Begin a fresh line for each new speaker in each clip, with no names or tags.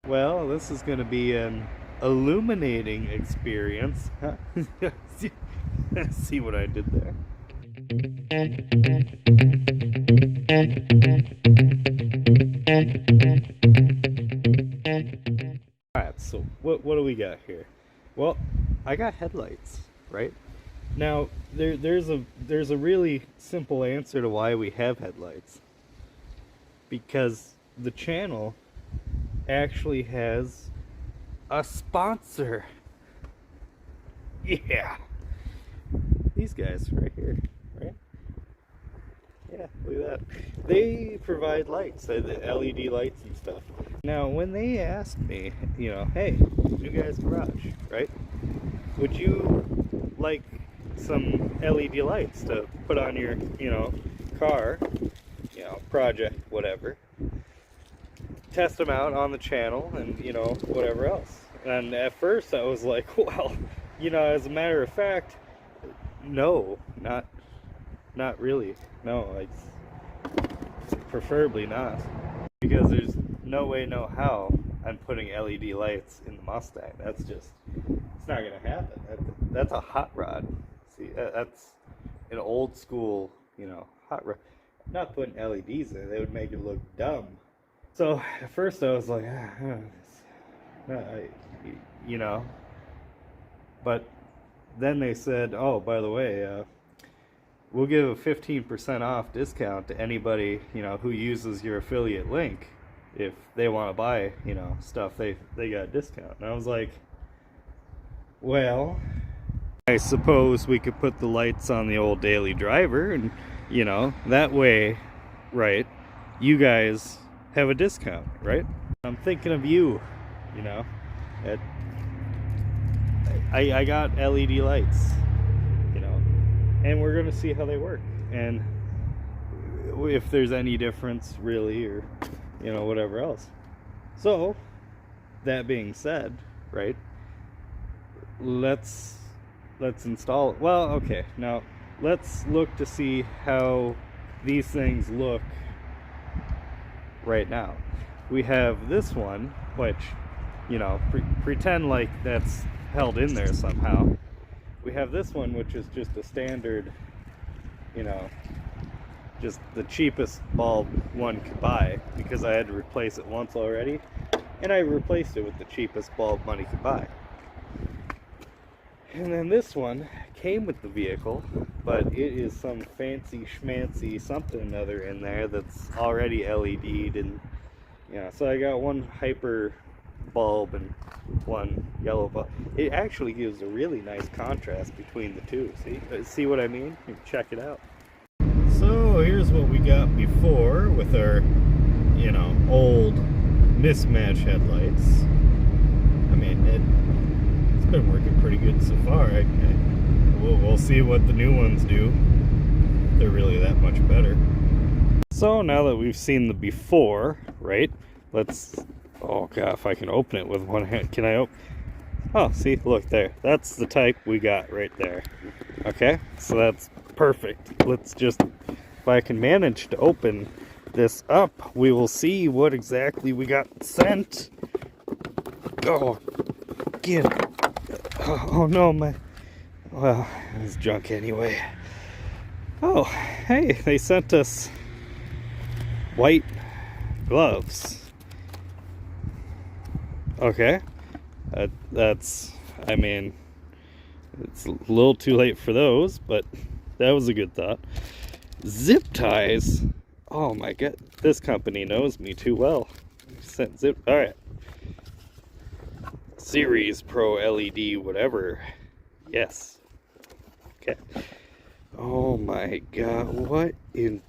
Well, this is going to be an illuminating experience. see, see what I did there? Alright, so what do we got here? Well, I got headlights, right? Now, there's a really simple answer to why we have headlights. Because the channel actually has a sponsor. Yeah. These guys right here, right? Yeah, look at that. They provide lights, the LED lights and stuff. Now, when they asked me, hey, New Guys Garage, right? Would you like some LED lights to put on your, car, project, whatever? Test them out on the channel and, whatever else. And at first I was like, well, as a matter of fact, no, not really. No, preferably not. Because there's no way, no how I'm putting LED lights in the Mustang. It's not gonna happen. That's a hot rod. See, that's an old school, hot rod. I'm not putting LEDs in it, they would make it look dumb. So at first I was like, but then they said, oh, by the way, we'll give a 15% off discount to anybody, who uses your affiliate link. If they want to buy, stuff, they got a discount. And I was like, well, I suppose we could put the lights on the old daily driver and, that way, right, you guys have a discount, right? I'm thinking of you, at, I got LED lights, and we're gonna see how they work and if there's any difference really, or whatever else. So that being said, right, let's install it. Well, okay, now let's look to see how these things look right now. We have this one, which, pretend like that's held in there somehow. We have this one, which is just a standard, just the cheapest bulb one could buy, because I had to replace it once already, and I replaced it with the cheapest bulb money could buy. And then this one came with the vehicle, but it is some fancy schmancy something or another in there that's already LED'd, and so I got one hyper bulb and one yellow bulb. It actually gives a really nice contrast between the two. See what I mean? You can check it out. So here's what we got before with our, old mismatched headlights. I mean, it's been working pretty good so far. We'll see what the new ones do. They're really that much better. So now that we've seen the before, right? Oh god, if I can open it with one hand. Can I open? Oh, see, look there. That's the type we got right there. Okay, so that's perfect. If I can manage to open this up, we will see what exactly we got sent. Oh, get it. Oh no, well, it's junk anyway. Oh, hey, they sent us white gloves. Okay, I mean, it's a little too late for those, but that was a good thought. Zip ties. Oh my god, this company knows me too well. Sent zip. All right. Series Pro LED, whatever. Yes. Okay. Oh my god, what is?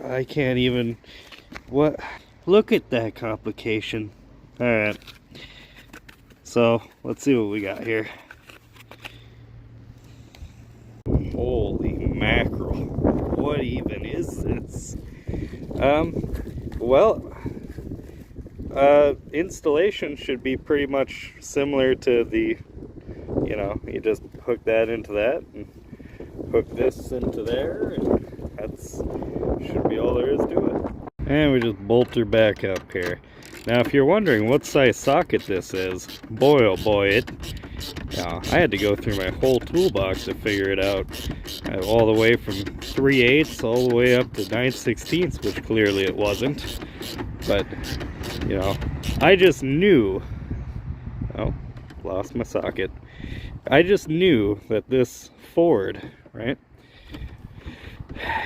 I can't even. What? Look at that complication. All right. So let's see what we got here. Holy mackerel! What even is this? Well, installation should be pretty much similar to the, you just hook that into that and hook this into there, and should be all there is to it. And we just bolt her back up here. Now, if you're wondering what size socket this is, boy oh boy, I had to go through my whole toolbox to figure it out. All the way from 3/8 all the way up to 9/16, which clearly it wasn't. But, I just knew. Oh, lost my socket. I just knew that this Ford, right?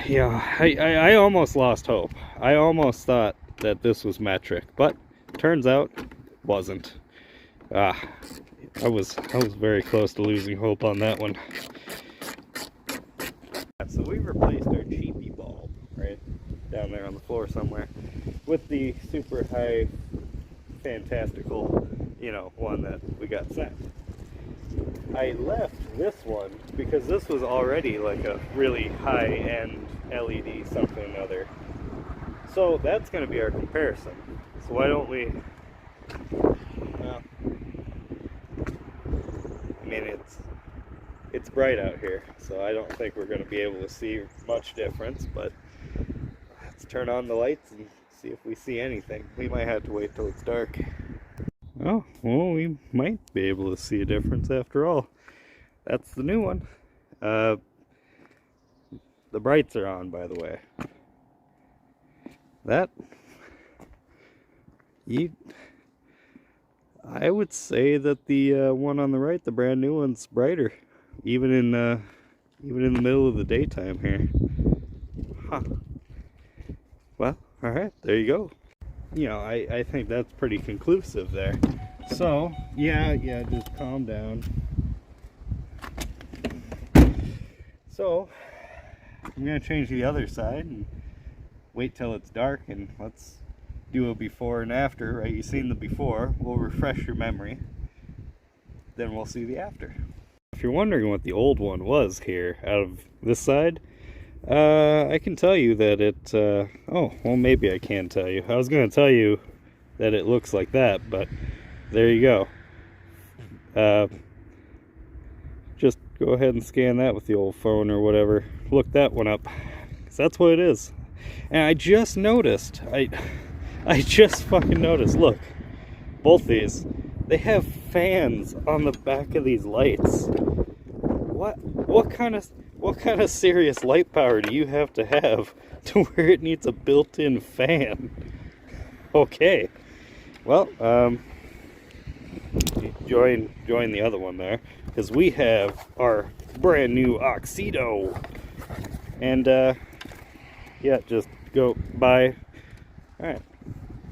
I almost lost hope. I almost thought that this was metric, but turns out wasn't. I was very close to losing hope on that one. So we replaced our cheapy bulb, right, down there on the floor somewhere, with the super high, fantastical, one that we got sent. I left this one because this was already like a really high-end LED something or other. So that's going to be our comparison. So why don't we, well, I mean, it's bright out here, so I don't think we're going to be able to see much difference, but let's turn on the lights and see if we see anything. We might have to wait till it's dark. Oh, well, we might be able to see a difference after all. That's the new one. The brights are on, by the way. I would say that the one on the right, the brand new one's brighter, even in the middle of the daytime here. Huh. Well, all right, there you go. I think that's pretty conclusive there. So, yeah, just calm down. So, I'm going to change the other side and wait till it's dark, and let's do a before and after, right? You've seen the before, we'll refresh your memory, then we'll see the after. If you're wondering what the old one was here out of this side, I can tell you that it, oh, well, maybe I can tell you. I was going to tell you that it looks like that, but there you go. Just go ahead and scan that with the old phone or whatever. Look that one up, because that's what it is. And I just noticed, I just fucking noticed, look, both these, they have fans on the back of these lights. What kind of serious light power do you have to where it needs a built-in fan? Okay, well, join the other one there, because we have our brand new Auxito, and yeah, just go by. All right,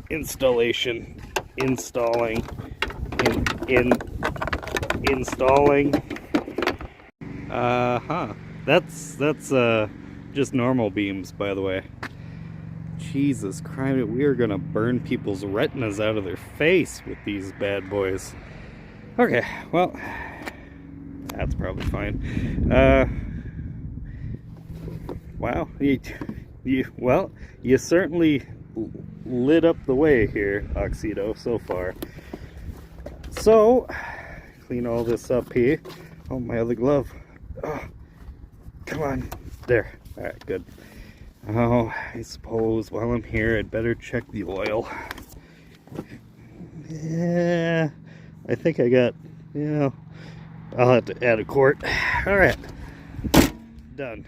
installing, that's just normal beams, by the way. Jesus Christ, we are gonna burn people's retinas out of their face with these bad boys. Okay, well, that's probably fine. Wow, you certainly lit up the way here, Auxito, so far. So, clean all this up here. Oh, my other glove. Oh, come on. There. Alright, good. Oh, I suppose while I'm here, I'd better check the oil. Yeah, I think I got, I'll have to add a quart. Alright, done.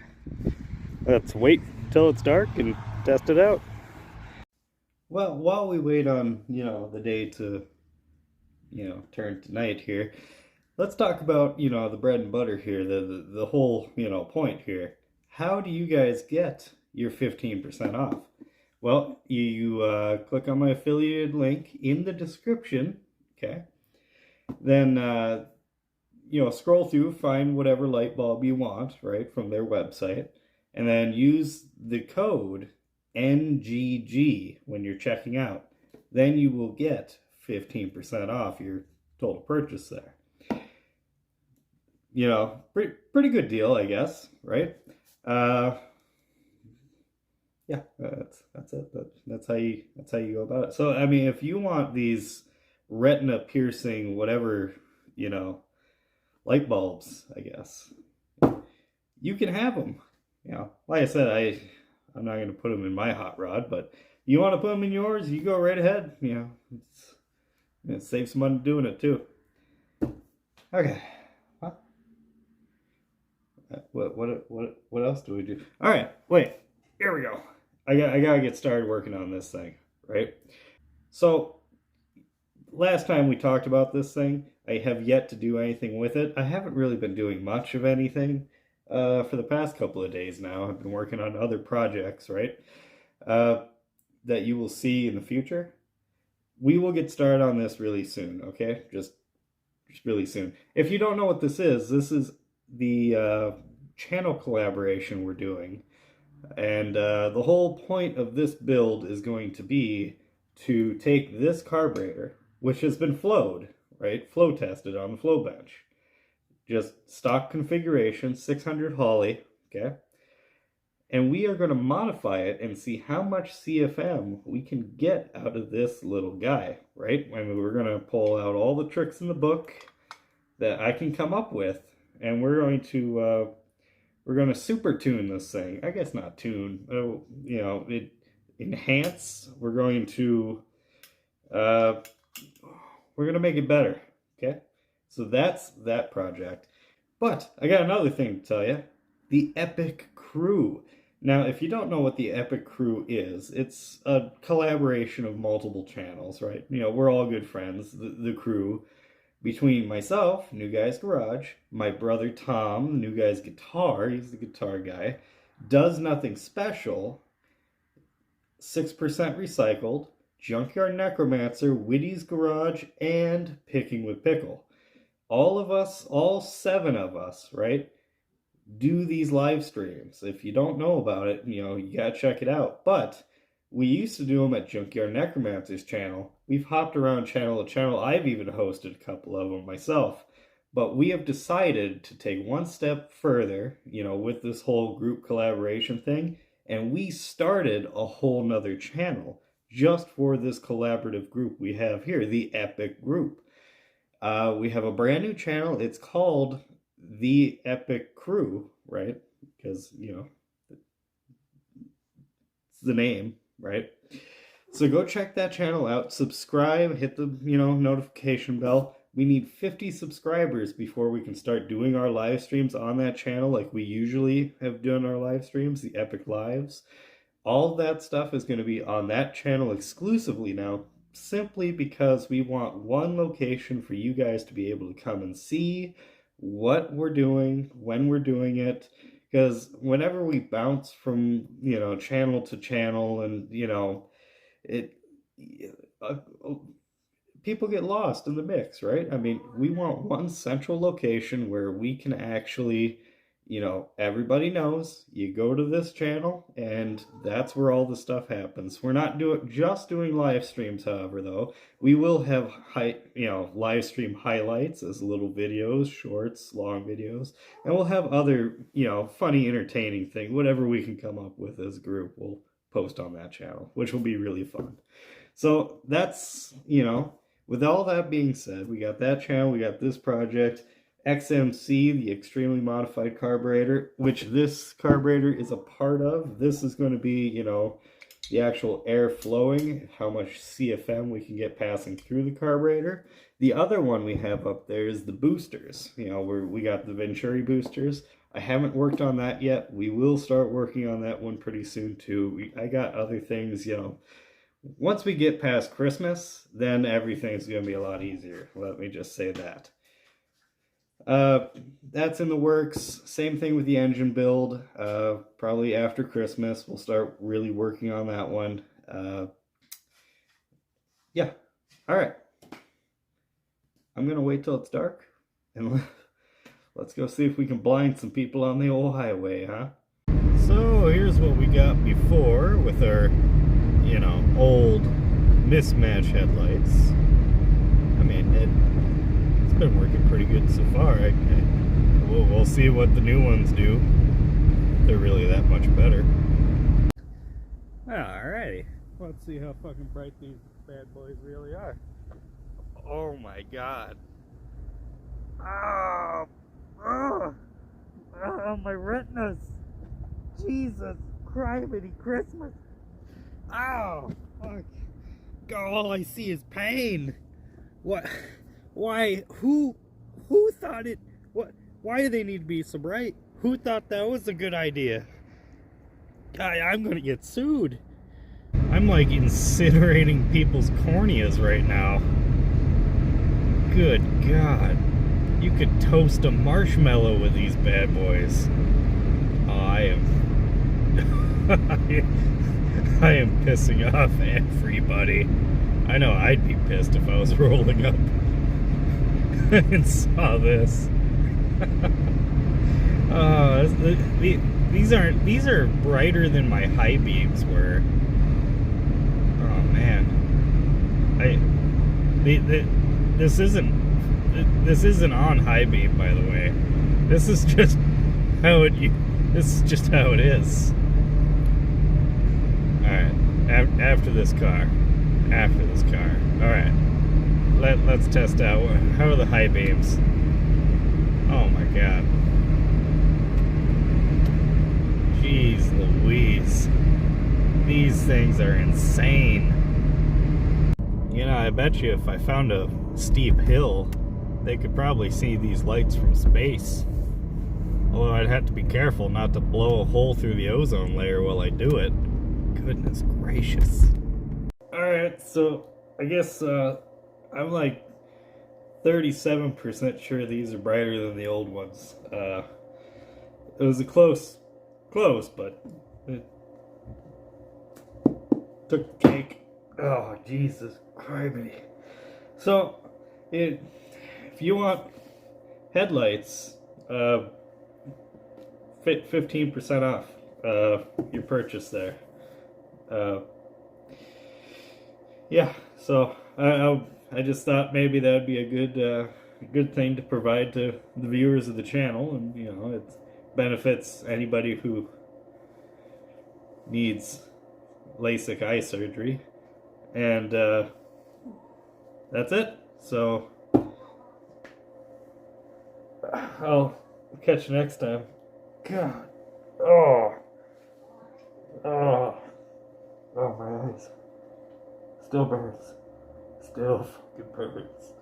Let's wait till it's dark and test it out. Well, while we wait on, the day to, turn to night here, let's talk about, the bread and butter here, the whole, point here. How do you guys get your 15% off? Well, you click on my affiliated link in the description, okay? Then, scroll through, find whatever light bulb you want, right, from their website, and then use the code NGG when you're checking out. Then you will get 15% off your total purchase there. Pretty good deal, I guess, right? Yeah, that's it. That's how you go about it. So, I mean, if you want these retina piercing, whatever, light bulbs, I guess, you can have them. Like I said, I'm not going to put them in my hot rod, but You want to put them in yours, you go right ahead. You know, it saves some money doing it too. Okay. What else do we do? All right, wait. Here we go. I gotta get started working on this thing, right? So last time we talked about this thing, I have yet to do anything with it. I haven't really been doing much of anything for the past couple of days now. I've been working on other projects, right? Uh, that you will see in the future. We will get started on this really soon, okay? Just really soon. If you don't know what this is the channel collaboration we're doing. And the whole point of this build is going to be to take this carburetor, which has been flowed, right? Flow tested on the flow bench. Just stock configuration, 600 Holly, okay? And we are going to modify it and see how much CFM we can get out of this little guy, right? I mean, we're going to pull out all the tricks in the book that I can come up with, and we're going to super tune this thing. I guess not tune, you know, it enhance. Uh, we're going to make it better. Okay. So that's that project. But I got another thing to tell you. The Epic Crew. Now, if you don't know what the Epic Crew is, it's a collaboration of multiple channels, right? You know, we're all good friends, the crew, between myself, New Guy's Garage, my brother Tom, New Guy's Guitar, he's the guitar guy, Does Nothing Special, 6% Recycled, Junkyard Necromancer, Witty's Garage, and Picking with Pickle. All of us, all 7 of us, right, do these live streams. If you don't know about it, you know, you gotta check it out. But we used to do them at Junkyard Necromancer's channel. We've hopped around channel to channel. I've even hosted a couple of them myself. But we have decided to take one step further, you know, with this whole group collaboration thing. And we started a whole nother channel just for this collaborative group we have here, the Epic Group. We have a brand new channel. It's called The Epic Crew, right? Because, you know, it's the name, right? So go check that channel out, subscribe, hit the, you know, notification bell. We need 50 subscribers before we can start doing our live streams on that channel like we usually have done our live streams, the Epic Lives. All that stuff is going to be on that channel exclusively now, simply because we want one location for you guys to be able to come and see what we're doing, when we're doing it. Because whenever we bounce from, you know, channel to channel and, you know, it uh, people get lost in the mix, right? I mean, we want one central location where we can actually, you know, everybody knows you go to this channel and that's where all the stuff happens. We're not doing live streams, however, though. We will have live stream highlights as little videos, shorts, long videos, and we'll have other, you know, funny, entertaining thing, whatever we can come up with as a group, we'll post on that channel, which will be really fun. So that's, you know, with all that being said, we got that channel, we got this project, XMC, the extremely modified carburetor, which this carburetor is a part of. This is going to be, you know, the actual air flowing, how much CFM we can get passing through the carburetor. The other one we have up there is the boosters. You know, we got the Venturi boosters. I haven't worked on that yet. We will start working on that one pretty soon too. I got other things, you know. Once we get past Christmas, then everything's going to be a lot easier. Let me just say that. That's in the works. Same thing with the engine build. Probably after Christmas, we'll start really working on that one. Yeah. All right. I'm going to wait till it's dark and let's go see if we can blind some people on the old highway, huh? So here's what we got before with our, you know, old mismatched headlights. I mean, it's been working pretty good so far. We'll see what the new ones do. They're really that much better. Alrighty, let's see how fucking bright these bad boys really are. Oh my god. Oh, my retinas. Jesus, criminy Christmas. Ow! Fuck. God, all I see is pain. What? Why? Who thought it? What? Why do they need to be so bright? Who thought that was a good idea? I'm gonna get sued. I'm like incinerating people's corneas right now. Good God. You could toast a marshmallow with these bad boys. Oh, I am... I am pissing off everybody. I know I'd be pissed if I was rolling up and saw this. These are brighter than my high beams were. Oh man. This isn't on high beam, by the way. This is just how it is. Alright, after this car. Alright, let's test out. How are the high beams? Oh my God. Jeez Louise. These things are insane. You know, I bet you if I found a steep hill, they could probably see these lights from space. Although I'd have to be careful not to blow a hole through the ozone layer while I do it. Goodness gracious. Alright, so I guess I'm like 37% sure these are brighter than the old ones. It was a close, but it took the cake. Oh, Jesus Christ. So, if you want headlights, 15% off your purchase there. Yeah, so I just thought maybe that would be a good thing to provide to the viewers of the channel, and you know, it benefits anybody who needs LASIK eye surgery. And that's it. So I'll catch you next time. God. Oh, my eyes. Still burns. Still fucking burns.